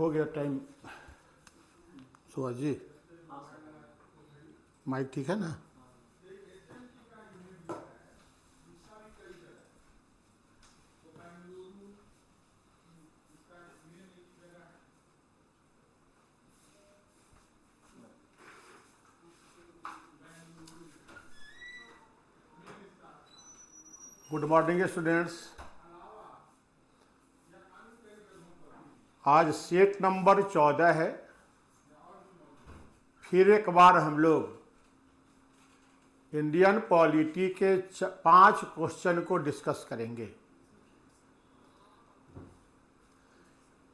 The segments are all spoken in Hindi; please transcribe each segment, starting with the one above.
हो गया टाइम। सुभाष जी, माइक ठीक है ना? Good morning students. आज सेट नंबर 14 है। फिर एक बार हम लोग इंडियन पॉलिटी के 5 क्वेश्चन को डिस्कस करेंगे।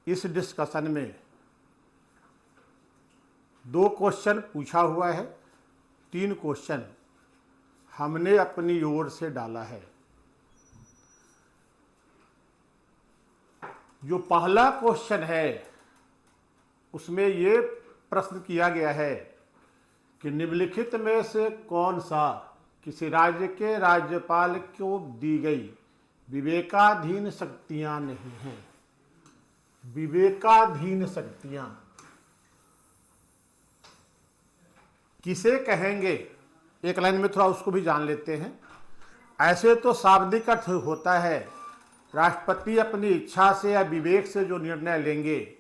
इस डिस्कशन में 2 क्वेश्चन पूछा हुआ है, 3 क्वेश्चन हमने अपनी ओर से डाला है। जो पहला क्वेश्चन है उसमें ये प्रश्न किया गया है कि निम्नलिखित में से कौन सा किसी राज्य के राज्यपाल को दी गई विवेकाधीन शक्तियां नहीं हैं। विवेकाधीन शक्तियां किसे कहेंगे? एक लाइन में थोड़ा उसको भी जान लेते हैं। ऐसे तो शाब्दिक अर्थ होता है राष्ट्रपति अपनी इच्छा से या विवेक से जो निर्णय लेंगे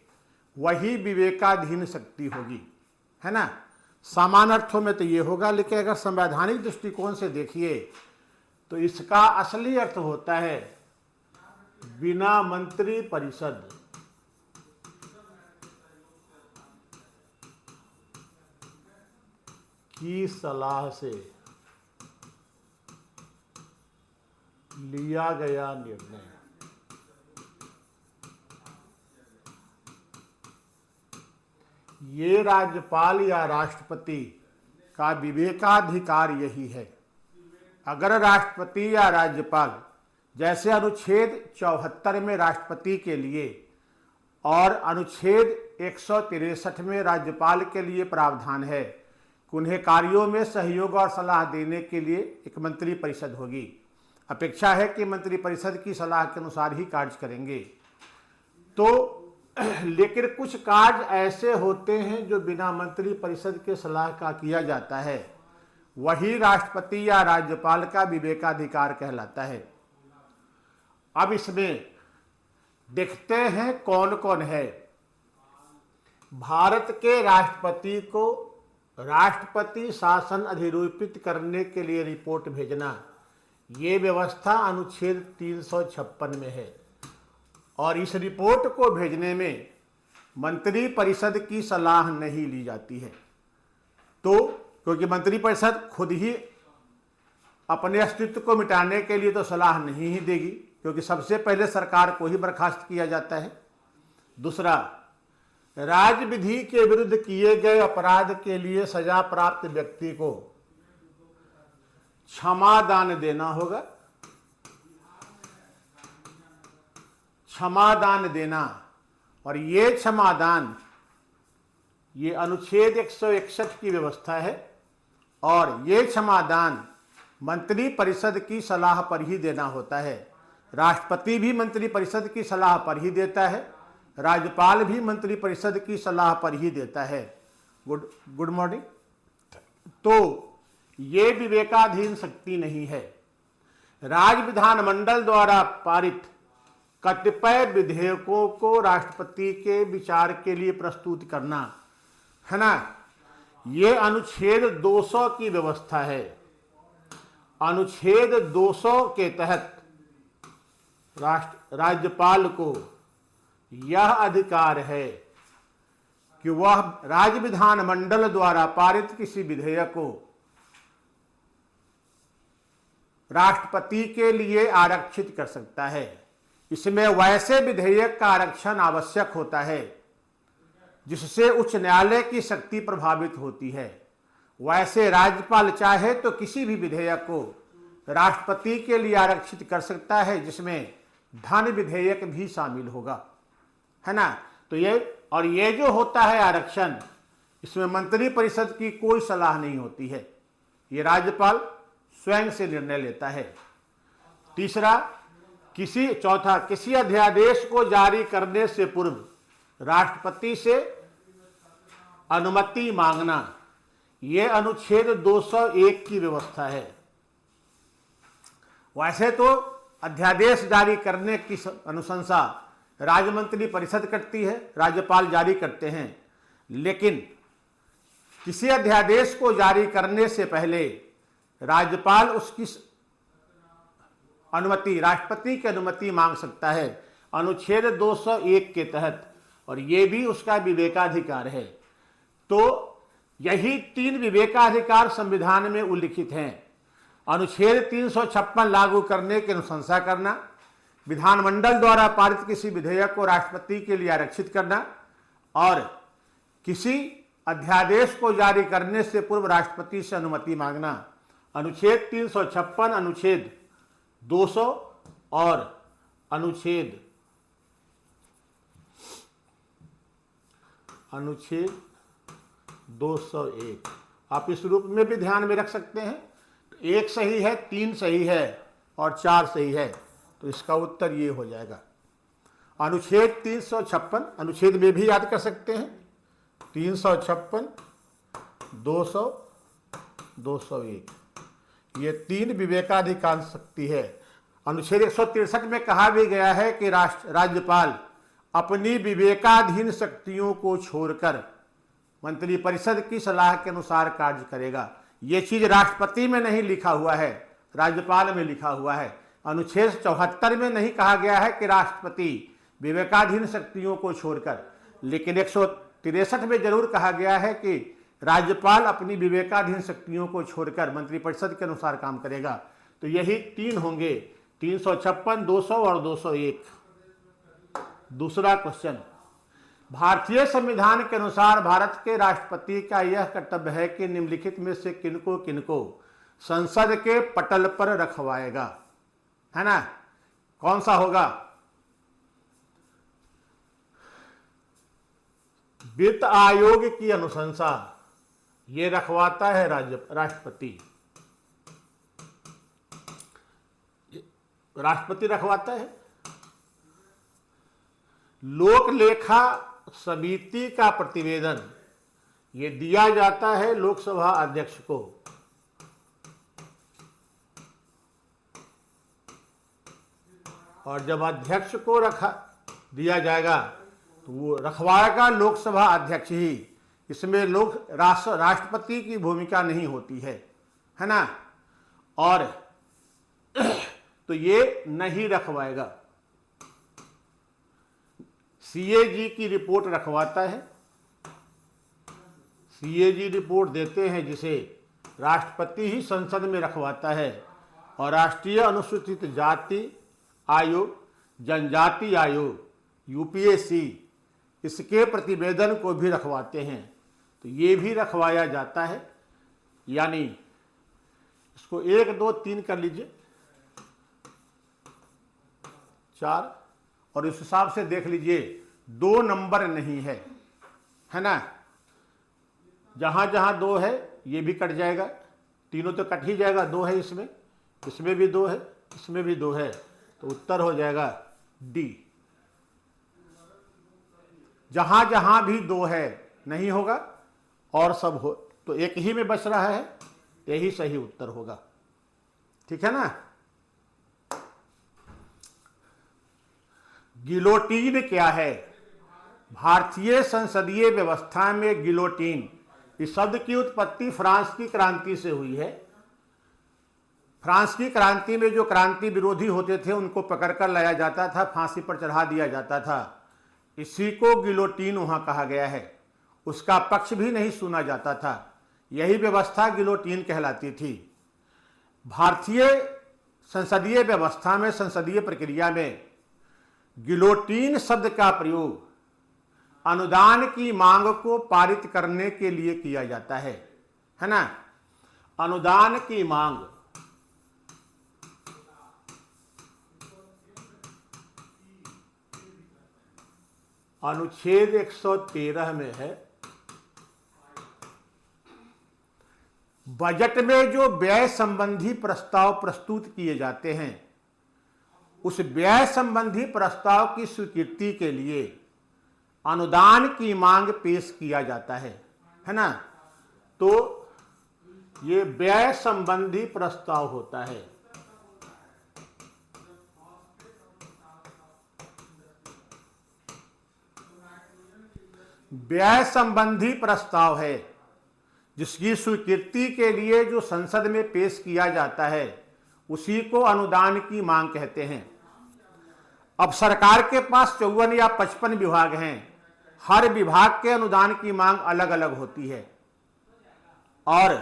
वही विवेकाधीन शक्ति होगी, है ना? सामान्य अर्थों में तो ये होगा, लेकिन अगर संवैधानिक दृष्टिकोण से देखिए तो इसका असली अर्थ होता है बिना मंत्री परिषद की सलाह से लिया गया निर्णय। ये राज्यपाल या राष्ट्रपति का विवेकाधिकार यही है। अगर राष्ट्रपति या राज्यपाल, जैसे अनुच्छेद 74 में राष्ट्रपति के लिए और अनुच्छेद 163 में राज्यपाल के लिए प्रावधान है कि उन्हें कार्यों में सहयोग और सलाह देने के लिए एक मंत्री परिषद होगी। अपेक्षा है कि मंत्री परिषद की सलाह के अनुसार ही कार्य करेंगे। तो लेकिन कुछ कार्य ऐसे होते हैं जो बिना मंत्री परिषद के सलाह का किया जाता है, वही राष्ट्रपति या राज्यपाल का विवेकाधिकार कहलाता है। अब इसमें देखते हैं कौन कौन है। भारत के राष्ट्रपति को राष्ट्रपति शासन अधिरूपित करने के लिए रिपोर्ट भेजना, ये व्यवस्था अनुच्छेद 356 में है। और इस रिपोर्ट को भेजने में मंत्री परिषद की सलाह नहीं ली जाती है। तो क्योंकि मंत्री परिषद खुद ही अपने अस्तित्व को मिटाने के लिए तो सलाह नहीं ही देगी, क्योंकि सबसे पहले सरकार को ही बर्खास्त किया जाता है। दूसरा, राज्य विधि के विरुद्ध किए गए अपराध के लिए सजा प्राप्त व्यक्ति को क्षमादान देना होगा। क्षमादान देना, और ये क्षमादान ये अनुच्छेद 161 की व्यवस्था है। और ये क्षमादान मंत्री परिषद की सलाह पर ही देना होता है। राष्ट्रपति भी मंत्री परिषद की सलाह पर ही देता है, राज्यपाल भी मंत्री परिषद की सलाह पर ही देता है। Good morning. तो ये विवेकाधीन शक्ति नहीं है। राज्य विधानमंडल द्वारा पारित कतिपय विधेयकों को राष्ट्रपति के विचार के लिए प्रस्तुत करना, है ना, ये अनुच्छेद 200 की व्यवस्था है। अनुच्छेद 200 के तहत राज्यपाल को यह अधिकार है कि वह राज्य विधानमंडल द्वारा पारित किसी विधेयक को राष्ट्रपति के लिए आरक्षित कर सकता है। इसमें वैसे विधेयक का आरक्षण आवश्यक होता है जिससे उच्च न्यायालय की शक्ति प्रभावित होती है। वैसे राज्यपाल चाहे तो किसी भी विधेयक को राष्ट्रपति के लिए आरक्षित कर सकता है जिसमें धन विधेयक भी शामिल होगा, है ना। तो ये जो होता है आरक्षण, इसमें मंत्री परिषद की कोई सलाह नहीं होती है, ये राज्यपाल स्वयं से निर्णय लेता है। तीसरा, किसी अध्यादेश को जारी करने से पूर्व राष्ट्रपति से अनुमति मांगना, यह अनुच्छेद 201 की व्यवस्था है। वैसे तो अध्यादेश जारी करने की अनुशंसा राज्य मंत्री परिषद करती है, राज्यपाल जारी करते हैं, लेकिन किसी अध्यादेश को जारी करने से पहले राज्यपाल उसकी अनुमति, राष्ट्रपति की अनुमति मांग सकता है अनुच्छेद 201 के तहत, और ये भी उसका विवेकाधिकार है। तो यही 3 विवेकाधिकार संविधान में उल्लिखित हैं। अनुच्छेद 356 लागू करने की अनुशंसा करना, विधानमंडल द्वारा पारित किसी विधेयक को राष्ट्रपति के लिए आरक्षित करना, और किसी अध्यादेश को जारी करने से पूर्व राष्ट्रपति से अनुमति मांगना। अनुच्छेद 356, अनुच्छेद 200 और अनुच्छेद 201 आप इस रूप में भी ध्यान में रख सकते हैं। 1 सही है, 3 सही है और 4 सही है, तो इसका उत्तर ये हो जाएगा। अनुच्छेद 356 अनुच्छेद में भी याद कर सकते हैं, 356, 200, 201, ये 3 विवेकाधिकार शक्ति है। अनुच्छेद 163 में कहा भी गया है कि राज्यपाल अपनी विवेकाधीन शक्तियों को छोड़कर मंत्रिपरिषद की सलाह के अनुसार कार्य करेगा। ये चीज राष्ट्रपति में नहीं लिखा हुआ है, राज्यपाल में लिखा हुआ है। अनुच्छेद 74 में नहीं कहा गया है कि राष्ट्रपति विवेकाधीन शक्तियों को छोड़कर, लेकिन 163 में जरूर कहा गया है कि राज्यपाल अपनी विवेकाधीन शक्तियों को छोड़कर मंत्रिपरिषद के अनुसार काम करेगा। तो यही 3 होंगे, 356, 200 और 201। दूसरा क्वेश्चन, भारतीय संविधान के अनुसार भारत के राष्ट्रपति का यह कर्तव्य है कि निम्नलिखित में से किनको किनको संसद के पटल पर रखवाएगा, है ना? कौन सा होगा? वित्त आयोग की अनुशंसा ये रखवाता है राष्ट्रपति। राष्ट्रपति रखवाता है। लोक लेखा समिति का प्रतिवेदन ये दिया जाता है लोकसभा अध्यक्ष को। और जब अध्यक्ष को दिया जाएगा तो वो रखवाएगा लोकसभा अध्यक्ष ही, इसमें राष्ट्रपति की भूमिका नहीं होती है ना? और तो ये नहीं रखवाएगा। सीएजी की रिपोर्ट रखवाता है। सीएजी रिपोर्ट देते हैं जिसे राष्ट्रपति ही संसद में रखवाता है। और राष्ट्रीय अनुसूचित जाति आयोग, जनजाति आयोग, यूपीएससी, इसके प्रतिवेदन को भी रखवाते हैं। तो ये भी रखवाया जाता है। यानी इसको 1, 2, 3 कर लीजिए, 4, और इस हिसाब से देख लीजिए 2 नंबर नहीं है ना? जहां जहां 2 है ये भी कट जाएगा, तीनों तो कट ही जाएगा। 2 है इसमें भी 2 है, इसमें भी 2 है, तो उत्तर हो जाएगा डी। जहां जहां भी 2 है नहीं होगा और सब हो, तो एक ही में बच रहा है, यही सही उत्तर होगा। ठीक है ना? गिलोटीन क्या है? भारतीय संसदीय व्यवस्था में गिलोटीन, इस शब्द की उत्पत्ति फ्रांस की क्रांति से हुई है। फ्रांस की क्रांति में जो क्रांति विरोधी होते थे उनको पकड़कर लाया जाता था, फांसी पर चढ़ा दिया जाता था। इसी को गिलोटीन वहां कहा गया है। उसका पक्ष भी नहीं सुना जाता था। यही व्यवस्था गिलोटीन कहलाती थी। भारतीय संसदीय व्यवस्था में, संसदीय प्रक्रिया में गिलोटीन शब्द का प्रयोग अनुदान की मांग को पारित करने के लिए किया जाता है ना? अनुदान की मांग, अनुच्छेद 113 में है। बजट में जो व्यय संबंधी प्रस्ताव प्रस्तुत किए जाते हैं, उस व्यय संबंधी प्रस्ताव की स्वीकृति के लिए अनुदान की मांग पेश किया जाता है ना। तो ये व्यय संबंधी प्रस्ताव होता है। व्यय संबंधी प्रस्ताव है जिसकी स्वीकृति के लिए जो संसद में पेश किया जाता है उसी को अनुदान की मांग कहते हैं। अब सरकार के पास 54 या 55 विभाग हैं। हर विभाग के अनुदान की मांग अलग अलग होती है और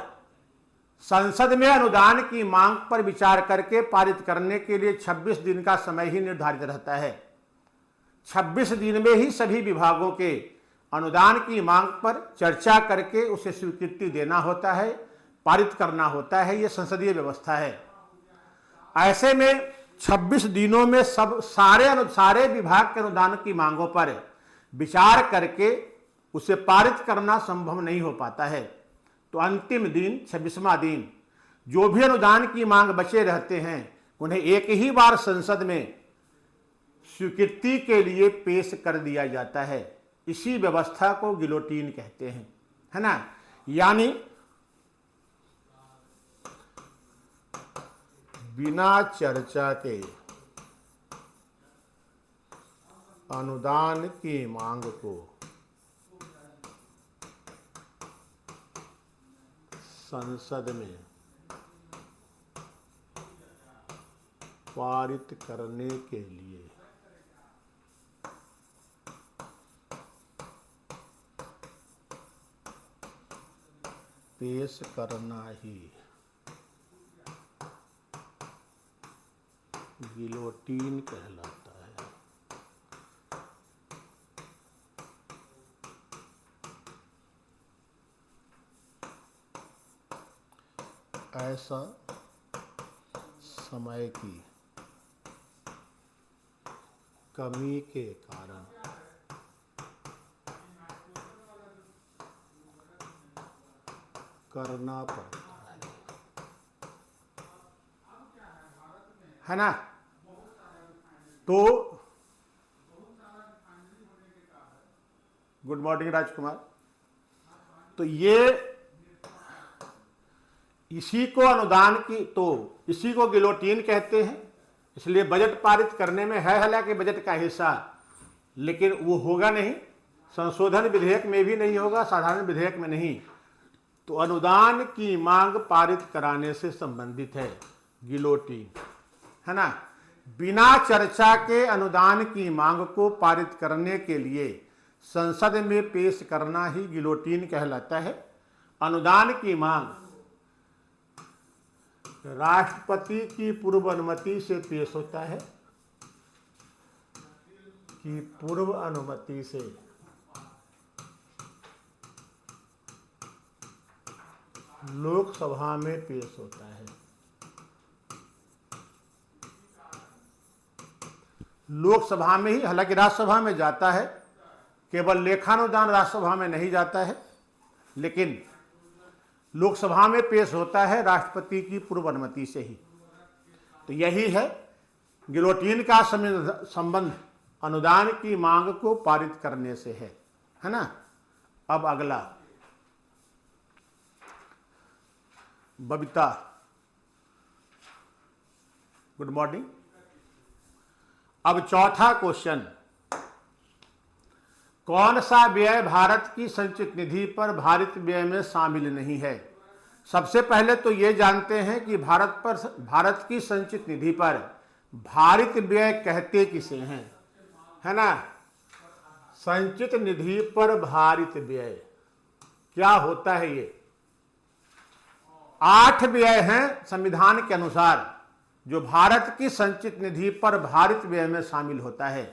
संसद में अनुदान की मांग पर विचार करके पारित करने के लिए 26 दिन का समय ही निर्धारित रहता है। 26 दिन में ही सभी विभागों के अनुदान की मांग पर चर्चा करके उसे स्वीकृति देना होता है, पारित करना होता है। यह संसदीय व्यवस्था है। ऐसे में 26 दिनों में सारे विभाग के अनुदान की मांगों पर विचार करके उसे पारित करना संभव नहीं हो पाता है। तो अंतिम दिन 26वां दिन जो भी अनुदान की मांग बचे रहते हैं उन्हें एक ही बार संसद में स्वीकृति के लिए पेश कर दिया जाता है। इसी व्यवस्था को गिलोटीन कहते हैं, है ना। यानी बिना चर्चा के अनुदान की मांग को संसद में पारित करने के लिए पेश करना ही गिलोटीन कहलाता है। ऐसा समय की कमी के कारण करना पड़ता है ना। तो गुड मॉर्निंग राजकुमार। तो ये इसी को अनुदान की, तो इसी को गिलोटीन कहते हैं। इसलिए बजट पारित करने में है हालांकि बजट का हिस्सा, लेकिन वो होगा नहीं, संशोधन विधेयक में भी नहीं होगा, साधारण विधेयक में नहीं। तो अनुदान की मांग पारित कराने से संबंधित है गिलोटीन, है ना। बिना चर्चा के अनुदान की मांग को पारित करने के लिए संसद में पेश करना ही गिलोटीन कहलाता है। अनुदान की मांग राष्ट्रपति की पूर्व अनुमति से पेश होता है कि पूर्व अनुमति से लोकसभा में पेश होता है। लोकसभा में ही, हालांकि राज्यसभा में जाता है, केवल लेखानुदान राज्यसभा में नहीं जाता है, लेकिन लोकसभा में पेश होता है राष्ट्रपति की पूर्व अनुमति से ही। तो यही है गिलोटीन का संबंध अनुदान की मांग को पारित करने से है ना। अब अगला बबीता, गुड मॉर्निंग। अब चौथा क्वेश्चन, कौन सा व्यय भारत की संचित निधि पर भारित व्यय में शामिल नहीं है। सबसे पहले तो ये जानते हैं कि भारत की संचित निधि पर भारित व्यय कहते किसे हैं, है ना। संचित निधि पर भारित व्यय क्या होता है। ये 8 व्यय हैं संविधान के अनुसार जो भारत की संचित निधि पर भारित व्यय में शामिल होता है।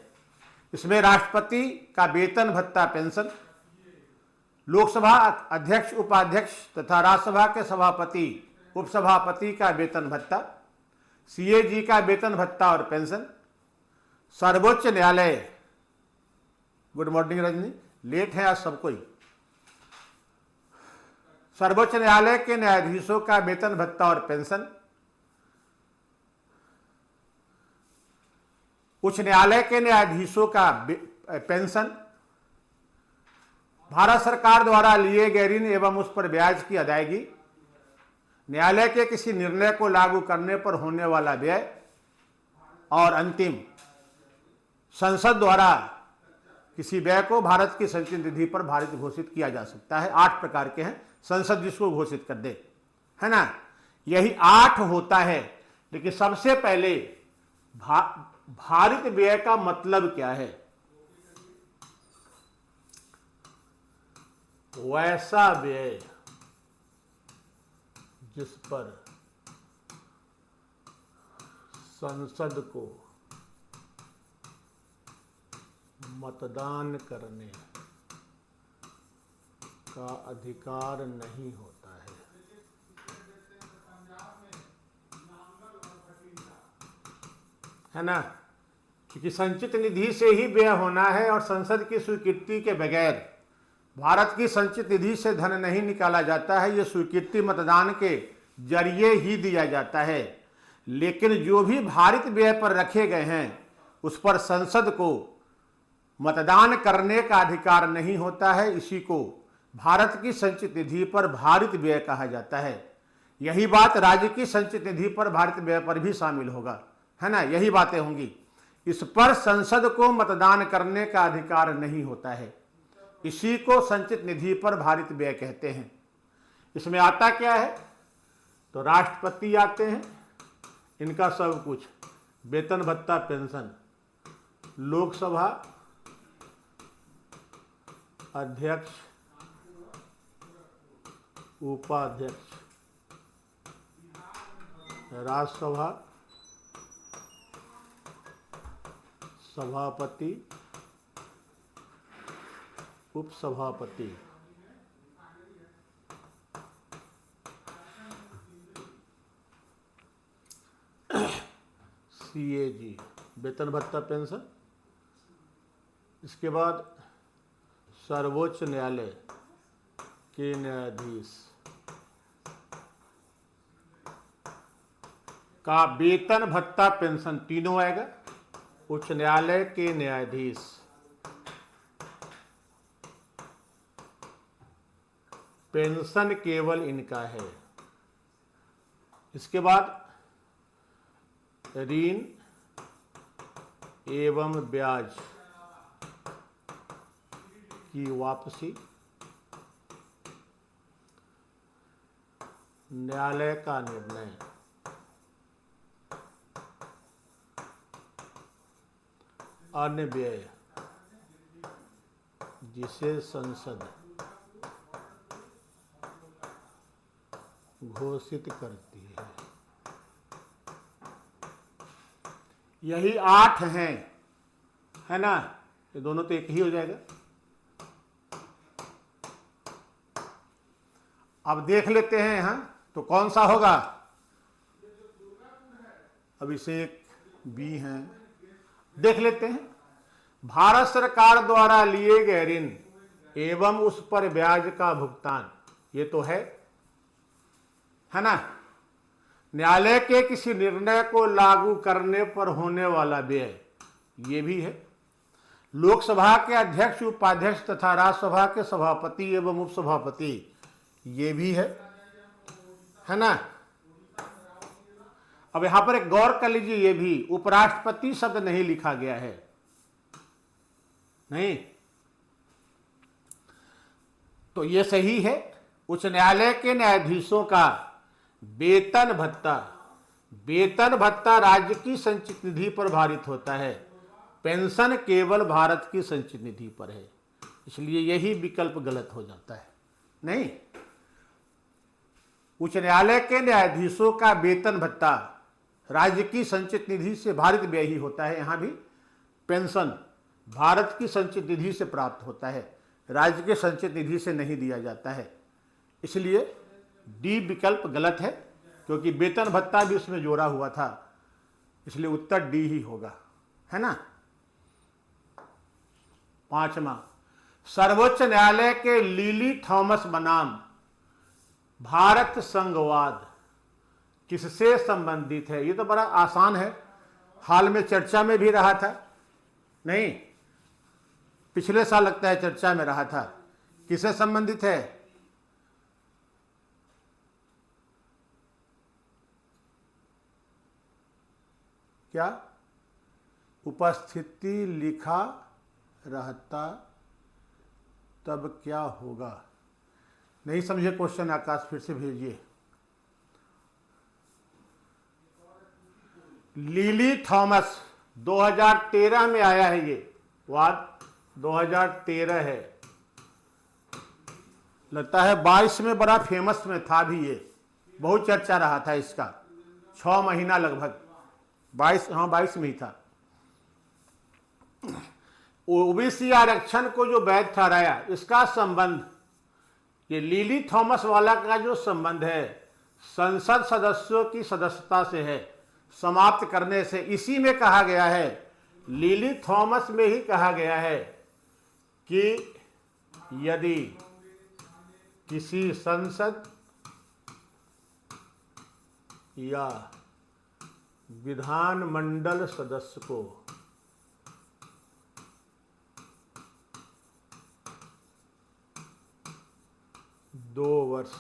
इसमें राष्ट्रपति का वेतन भत्ता पेंशन, लोकसभा अध्यक्ष उपाध्यक्ष तथा राज्यसभा के सभापति उपसभापति का वेतन भत्ता, सीएजी का वेतन भत्ता और पेंशन, सर्वोच्च न्यायालय, गुड मॉर्निंग रजनी, लेट है आज सबको ही, सर्वोच्च न्यायालय के न्यायाधीशों का वेतन भत्ता और पेंशन, उच्च न्यायालय के न्यायाधीशों का पेंशन, भारत सरकार द्वारा लिए गए ऋण एवं उस पर ब्याज की अदायगी, न्यायालय के किसी निर्णय को लागू करने पर होने वाला व्यय, और अंतिम, संसद द्वारा किसी व्यय को भारत की संचित निधि पर भारित घोषित किया जा सकता है। 8 प्रकार के हैं, संसद जिसको घोषित कर दे, है ना, यही 8 होता है। लेकिन सबसे पहले भारित व्यय का मतलब क्या है? वैसा व्यय जिस पर संसद को मतदान करने का अधिकार नहीं होता है। है ना, क्योंकि संचित निधि से ही व्यय होना है और संसद की स्वीकृति के बगैर भारत की संचित निधि से धन नहीं निकाला जाता है। ये स्वीकृति मतदान के जरिए ही दिया जाता है। लेकिन जो भी भारित व्यय पर रखे गए हैं उस पर संसद को मतदान करने का अधिकार नहीं होता है। इसी को भारत की संचित निधि पर भारित व्यय कहा जाता है। यही बात राज्य की संचित निधि पर भारित व्यय पर भी शामिल होगा, है ना, यही बातें होंगी। इस पर संसद को मतदान करने का अधिकार नहीं होता है। इसी को संचित निधि पर भारित व्यय कहते हैं। इसमें आता क्या है? तो राष्ट्रपति आते हैं, इनका सब कुछ, वेतन भत्ता पेंशन, लोकसभा अध्यक्ष उपाध्यक्ष, राज्यसभा सभापति उपसभापति, CAG वेतन भत्ता पेंशन। इसके बाद सर्वोच्च न्यायालय के न्यायाधीश का वेतन भत्ता पेंशन तीनों आएगा। उच्च न्यायालय के न्यायाधीश, पेंशन केवल इनका है। इसके बाद ऋण एवं ब्याज की वापसी, न्यायालय का निर्णय, अन्य व्यय जिसे संसद घोषित करती है। यही 8 हैं, है ना, ये दोनों तो एक ही हो जाएगा। अब देख लेते हैं यहां, तो कौन सा होगा? अभिषेक बी हैं, देख लेते हैं। भारत सरकार द्वारा लिए गए ऋण एवं उस पर ब्याज का भुगतान, ये तो है ना। न्यायालय के किसी निर्णय को लागू करने पर होने वाला व्यय, ये भी है। लोकसभा के अध्यक्ष उपाध्यक्ष तथा राज्यसभा के सभापति एवं उपसभापति, ये भी है ना। अब यहां पर एक गौर कर लीजिए, ये भी उपराष्ट्रपति शब्द नहीं लिखा गया है, नहीं, तो ये सही है। उच्च न्यायालय के न्यायाधीशों का वेतन भत्ता राज्य की संचित निधि पर भारित होता है। पेंशन केवल भारत की संचित निधि पर है, इसलिए यही विकल्प गलत हो जाता है। नहीं, उच्च न्यायालय के न्यायाधीशों का वेतन भत्ता राज्य की संचित निधि से भारित व्यय ही होता है। यहां भी पेंशन भारत की संचित निधि से प्राप्त होता है, राज्य के संचित निधि से नहीं दिया जाता है। इसलिए डी विकल्प गलत है, क्योंकि वेतन भत्ता भी उसमें जोड़ा हुआ था, इसलिए उत्तर डी ही होगा, है ना। 5वां, सर्वोच्च न्यायालय के लिली थॉमस बनाम भारत संघवाद किससे संबंधित है? ये तो बड़ा आसान है, हाल में चर्चा में भी रहा था, नहीं, पिछले साल लगता है चर्चा में रहा था। किससे संबंधित है? क्या उपस्थिति लिखा रहता तब क्या होगा? नहीं समझे क्वेश्चन आकाश, फिर से भेजिए। लिली थॉमस 2013 में आया है, ये वाद 2013 है। लगता है 22 में बड़ा फेमस में था भी, ये बहुत चर्चा रहा था इसका, 6 महीना लगभग। 22 में ही था। ओबीसी आरक्षण को जो वैध ठहराया, इसका संबंध ये लिली थॉमस वाला का जो संबंध है संसद सदस्यों की सदस्यता से है, समाप्त करने से। इसी में कहा गया है, लिली थॉमस में ही कहा गया है कि यदि किसी संसद या विधानमंडल सदस्य को दो वर्ष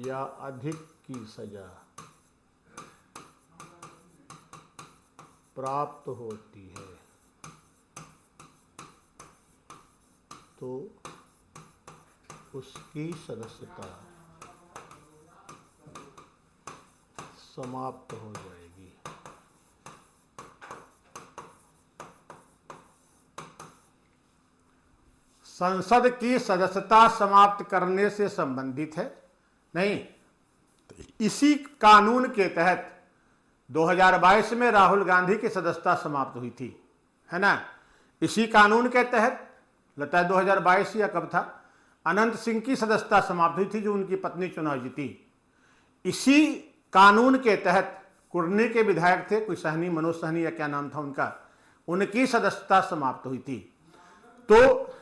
या अधिक की सजा प्राप्त होती है तो उसकी सदस्यता समाप्त हो जाएगी। संसद की सदस्यता समाप्त करने से संबंधित है नहीं, इसी कानून के तहत 2022 में राहुल गांधी की सदस्यता समाप्त हुई थी, है ना। इसी कानून के तहत लगता है 2022 या कब था, अनंत सिंह की सदस्यता समाप्त हुई थी, जो उनकी पत्नी चुनाव जीती। इसी कानून के तहत कुर्नी के विधायक थे, कोई सहनी, मनोज सहनी या क्या नाम था उनका, उनकी सदस्यता समाप्त हुई थी। तो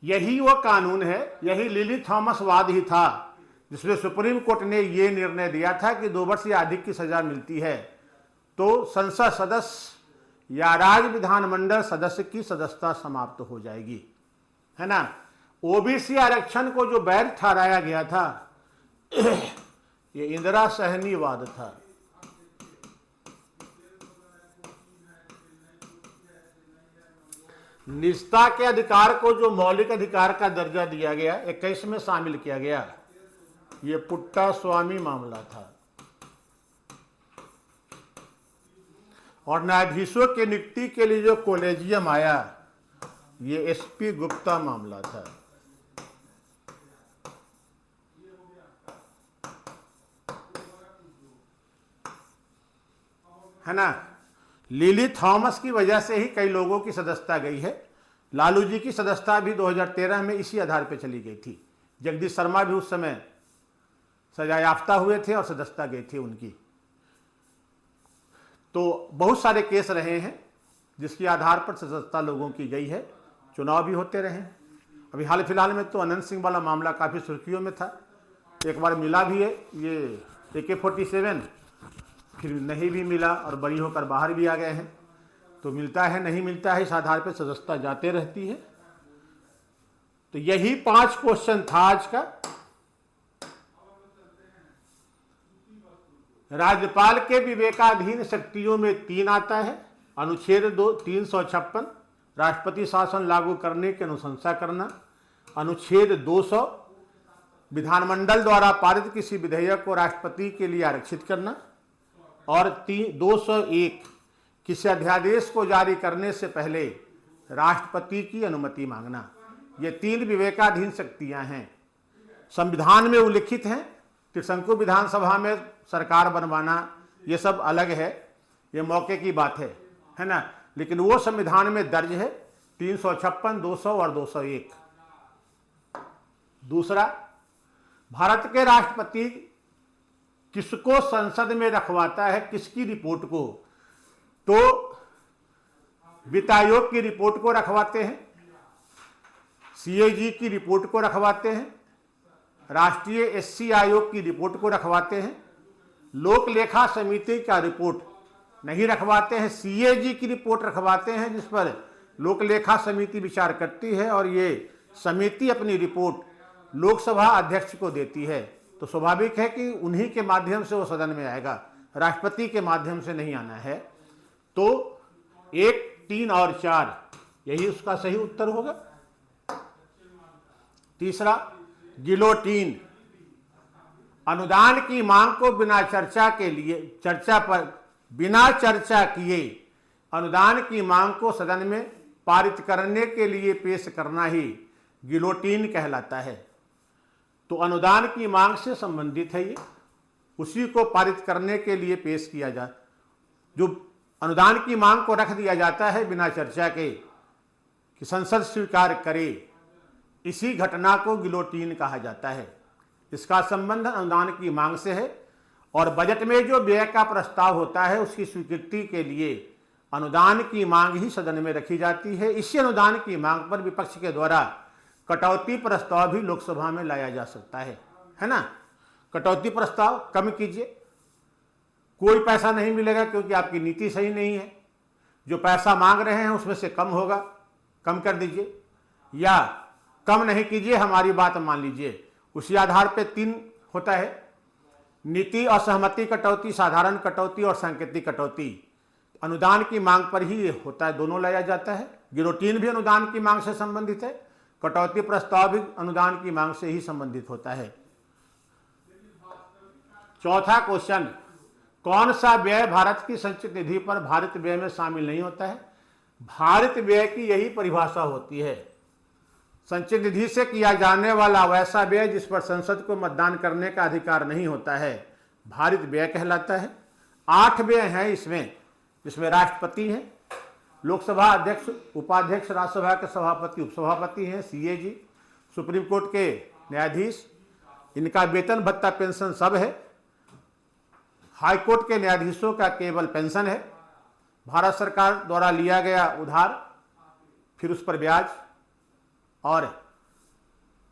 यही वो कानून है, यही लिली थॉमस वाद ही था जिसमें सुप्रीम कोर्ट ने ये निर्णय दिया था कि 2 वर्ष या अधिक की सजा मिलती है तो संसद सदस्य या राज्य विधानमंडल सदस्य की सदस्यता समाप्त हो जाएगी, है ना। ओबीसी आरक्षण को जो वैध ठहराया गया था ये इंदिरा सहनी वाद था। निजता के अधिकार को जो मौलिक अधिकार का दर्जा दिया गया, 21 में शामिल किया गया, ये पुट्टा स्वामी मामला था। और न्यायाधीशों की नियुक्ति के लिए जो कॉलेजियम आया, ये एसपी गुप्ता मामला था। है ना। लिली थॉमस की वजह से ही कई लोगों की सदस्यता गई है। लालू जी की सदस्यता भी 2013 में इसी आधार पर चली गई थी। जगदीश शर्मा भी उस समय सजा याफ्ता हुए थे और सदस्यता गई थी उनकी। तो बहुत सारे केस रहे हैं जिसके आधार पर सदस्यता लोगों की गई है, चुनाव भी होते रहे हैं। अभी हाल फिलहाल में तो अनंत सिंह वाला मामला काफ़ी सुर्खियों में था, एक बार मिला भी है ये AK-47, फिर नहीं भी मिला और बरी होकर बाहर भी आ गए हैं। तो मिलता है नहीं मिलता है, इस आधार पर सदस्यता जाते रहती है। तो यही 5 क्वेश्चन था आज का। राज्यपाल के विवेकाधीन शक्तियों में 3 आता है। अनुच्छेद 356 राष्ट्रपति शासन लागू करने की अनुशंसा करना, अनुच्छेद 200 विधानमंडल द्वारा पारित किसी विधेयक को राष्ट्रपति के लिए आरक्षित करना, और 201 किसी अध्यादेश को जारी करने से पहले राष्ट्रपति की अनुमति मांगना। ये 3 विवेकाधीन शक्तियां हैं, संविधान में उल्लिखित हैं। त्रिशंकु विधानसभा में सरकार बनवाना ये सब अलग है, ये मौके की बात है ना। लेकिन वो संविधान में दर्ज है 356, 200 और 201। दूसरा, भारत के राष्ट्रपति किसको संसद में रखवाता है, किसकी रिपोर्ट को? तो वित्त आयोग की रिपोर्ट को रखवाते हैं, CAG की रिपोर्ट को रखवाते हैं, राष्ट्रीय SC आयोग की रिपोर्ट को रखवाते हैं, लोक लेखा समिति का रिपोर्ट नहीं रखवाते हैं, CAG की रिपोर्ट रखवाते हैं जिस पर लोक लेखा समिति विचार करती है, और ये समिति अपनी रिपोर्ट लोकसभा अध्यक्ष को देती है तो स्वाभाविक है कि उन्हीं के माध्यम से वो सदन में आएगा, राष्ट्रपति के माध्यम से नहीं आना है। तो 1, 3 और 4 यही उसका सही उत्तर होगा। तीसरा, गिलोटीन। अनुदान की मांग को बिना चर्चा किए अनुदान की मांग को सदन में पारित करने के लिए पेश करना ही गिलोटीन कहलाता है। तो अनुदान की मांग से संबंधित है ये, उसी को पारित करने के लिए पेश किया जो अनुदान की मांग को रख दिया जाता है बिना चर्चा के कि संसद स्वीकार करे, इसी घटना को गिलोटीन कहा जाता है। इसका संबंध अनुदान की मांग से है और बजट में जो व्यय का प्रस्ताव होता है उसकी स्वीकृति के लिए अनुदान की मांग ही सदन में रखी जाती है। इसी अनुदान की मांग पर विपक्ष के द्वारा कटौती प्रस्ताव भी लोकसभा में लाया जा सकता है ना। कटौती प्रस्ताव कम कीजिए, कोई पैसा नहीं मिलेगा क्योंकि आपकी नीति सही नहीं है, जो पैसा मांग रहे हैं उसमें से कम होगा, कम कर दीजिए, या कम नहीं कीजिए, हमारी बात मान लीजिए। उसी आधार पे 3 होता है, नीति असहमति कटौती, साधारण कटौती और सांकेतिक कटौती। अनुदान की मांग पर ही ये होता है, दोनों लाया जाता है। गिलोटीन भी अनुदान की मांग से संबंधित है, कटौती प्रस्ताव भी अनुदान की मांग से ही संबंधित होता है। चौथा क्वेश्चन, कौन सा व्यय भारत की संचित निधि पर भारित व्यय में शामिल नहीं होता है? भारित व्यय की यही परिभाषा होती है, संचित निधि से किया जाने वाला वैसा व्यय जिस पर संसद को मतदान करने का अधिकार नहीं होता है भारित व्यय कहलाता है। 8 व्यय हैं इसमें राष्ट्रपति हैं, लोकसभा अध्यक्ष, उपाध्यक्ष, राज्यसभा के सभापति, उपसभापति हैं, सीएजी, सुप्रीम कोर्ट के न्यायाधीश, इनका वेतन भत्ता पेंशन सब है, हाईकोर्ट के न्यायाधीशों का केवल पेंशन है, भारत सरकार द्वारा लिया गया उधार, फिर उस पर ब्याज, और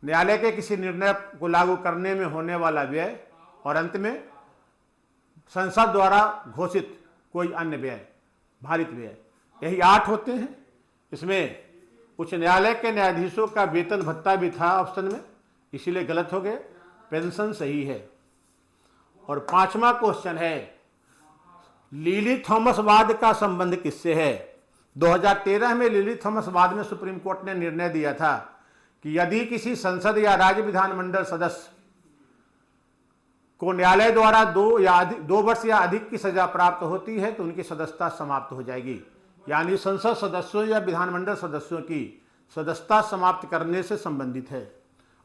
न्यायालय के किसी निर्णय को लागू करने में होने वाला व्यय, और अंत में संसद द्वारा घोषित कोई अन्य व्यय, भारित व्यय। यही 8 होते हैं। इसमें उच्च न्यायालय के न्यायाधीशों का वेतन भत्ता भी था ऑप्शन में, इसीलिए गलत हो गए, पेंशन सही है। और 5वां क्वेश्चन है, लिली थॉमस वाद का संबंध किससे है? 2013 में लिली थॉमस वाद में सुप्रीम कोर्ट ने निर्णय दिया था कि यदि किसी संसद या राज्य विधानमंडल सदस्य को न्यायालय द्वारा 2 वर्ष या अधिक की सजा प्राप्त होती है तो उनकी सदस्यता समाप्त हो जाएगी। यानी संसद सदस्यों या विधानमंडल सदस्यों की सदस्यता समाप्त करने से संबंधित है।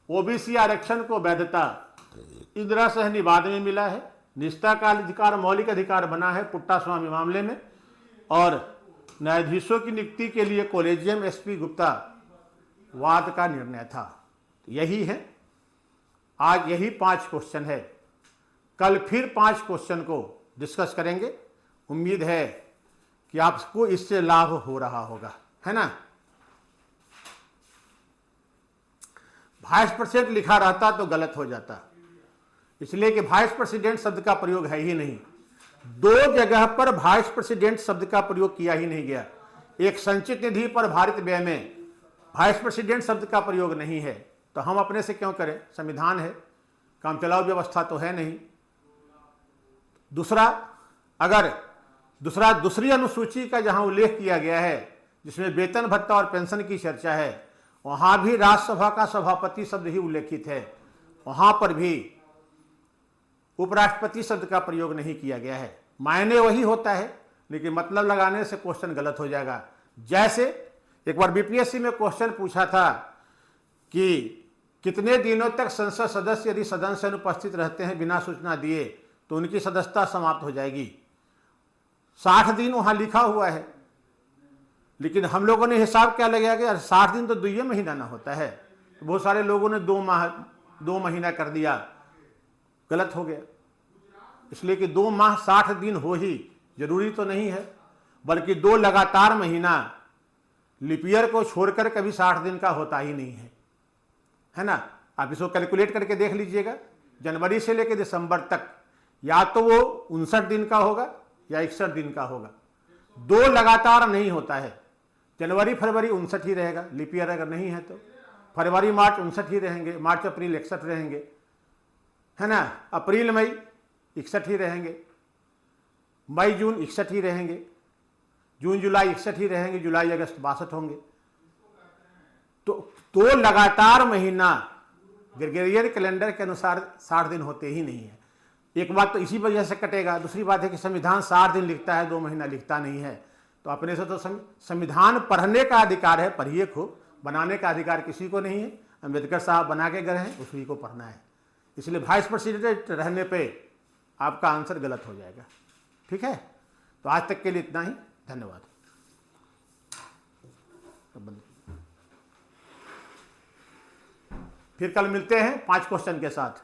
ओबीसी आरक्षण को वैधता इंदिरा सहनी वाद में मिला है, निजता का अधिकार मौलिक अधिकार बना है पुट्टा स्वामी मामले में, और न्यायाधीशों की नियुक्ति के लिए कॉलेजियम एसपी गुप्ता वाद का निर्णय था। यही है, आज यही 5 क्वेश्चन है। कल फिर 5 क्वेश्चन को डिस्कस करेंगे। उम्मीद है कि आपको इससे लाभ हो रहा होगा, है ना। वाइस प्रेसिडेंट लिखा रहता तो गलत हो जाता, इसलिए कि वाइस प्रेसिडेंट शब्द का प्रयोग है ही नहीं। 2 जगह पर वाइस प्रेसिडेंट शब्द का प्रयोग किया ही नहीं गया। एक संचित निधि पर भारित व्यय में वाइस प्रेसिडेंट शब्द का प्रयोग नहीं है, तो हम अपने से क्यों करें? संविधान है, काम चलाओ व्यवस्था तो है नहीं। दूसरी अनुसूची का जहां उल्लेख किया गया है जिसमें वेतन भत्ता और पेंशन की चर्चा है, वहां भी राज्यसभा का सभापति शब्द ही उल्लेखित है, वहां पर भी उपराष्ट्रपति शब्द का प्रयोग नहीं किया गया है। मायने वही होता है, लेकिन मतलब लगाने से क्वेश्चन गलत हो जाएगा। जैसे एक बार बीपीएससी में क्वेश्चन पूछा था कि कितने दिनों तक संसद सदस्य यदि सदन से अनुपस्थित रहते हैं बिना सूचना दिए तो उनकी सदस्यता समाप्त हो जाएगी। 60 दिन वहां लिखा हुआ है, लेकिन हम लोगों ने हिसाब क्या लगाया कि 60 दिन तो 2 महीना ना होता है, तो बहुत सारे लोगों ने 2 महीना कर दिया, गलत हो गया। इसलिए कि 2 माह 60 दिन हो ही जरूरी तो नहीं है, बल्कि 2 लगातार महीना लीप ईयर को छोड़कर कभी 60 दिन का होता ही नहीं है ना। आप इसको कैलकुलेट करके देख लीजिएगा, जनवरी से लेकर दिसंबर तक या तो वो 59 दिन का होगा या 61 दिन का होगा। 2 लगातार नहीं होता है, जनवरी फरवरी 59 ही रहेगा लीप ईयर अगर नहीं है तो। फरवरी मार्च 59 ही रहेंगे, मार्च अप्रैल 61 रहेंगे, है ना। अप्रैल मई 61 ही रहेंगे, मई जून 61 ही रहेंगे, जून जुलाई 61 ही रहेंगे, जुलाई अगस्त 62 होंगे। तो लगातार महीना ग्रेगोरियन कैलेंडर के अनुसार 60 दिन होते ही नहीं है। एक बात तो इसी वजह से कटेगा, दूसरी बात है कि संविधान 60 दिन लिखता है, 2 महीना लिखता नहीं है। तो अपने से तो संविधान पढ़ने का अधिकार है, पढ़िए खूब, बनाने का अधिकार किसी को नहीं है। अम्बेडकर साहब बना के गए हैं, उसी को पढ़ना है। इसलिए वाइस प्रेसिडेंट रहने पे आपका आंसर गलत हो जाएगा। ठीक है, तो आज तक के लिए इतना ही, धन्यवाद। फिर कल मिलते हैं 5 क्वेश्चन के साथ।